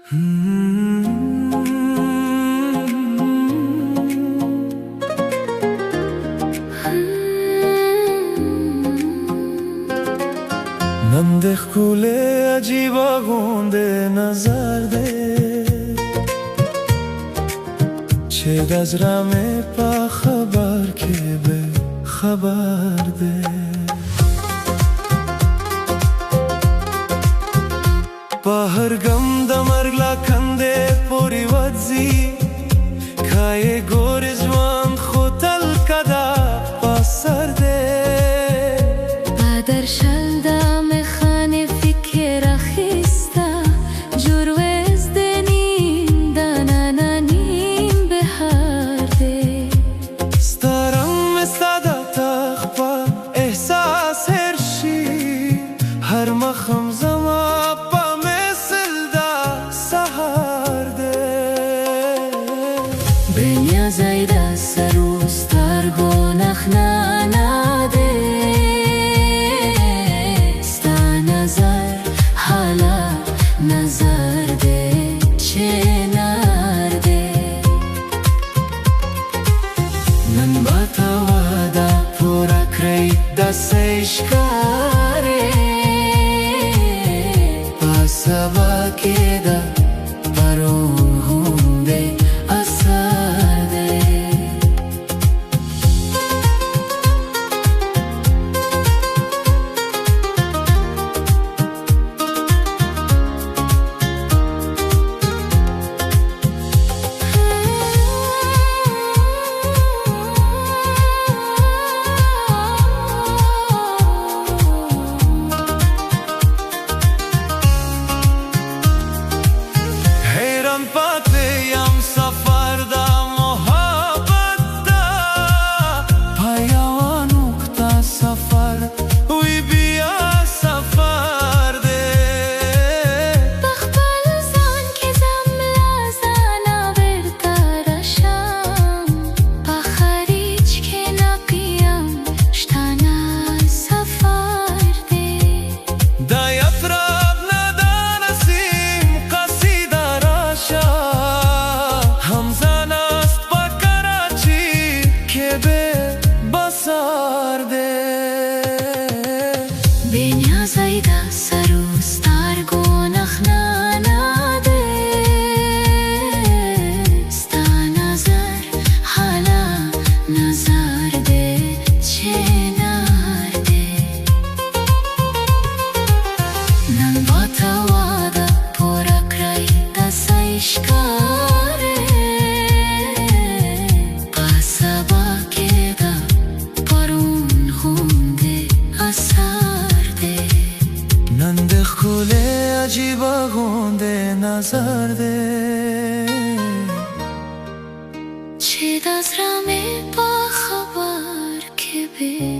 नंदे खुले अजीबा गूंदे नजर दे छे गजरा में पा खबर के बे खबर दे पहर गम दमरला खंदे पूरी वजी खाए गोरिजवान खोतल कदा पसर दे قدر شلدم خانه فکر خسته جروز دنیم دانانیم به هر ده ستارم استاده تخبا احساس هرشی هر مخم زما پا مثل دا سهر ده بنیا زیده سروستر گناه ننده نظر ده چه نرده نن با تا وعده پورا کری دستش کاره پاسا با که ده برون هونده اثر ده زیده سروستر گناه ننده ستا نظر حالا نظر ده چه نرده نن با تا وعده پورا کری دستش کاره پاسا با که ده پرون هونده اثر ننده خوله عجیبا گونده نظر ده چه دزرمه با خبر که به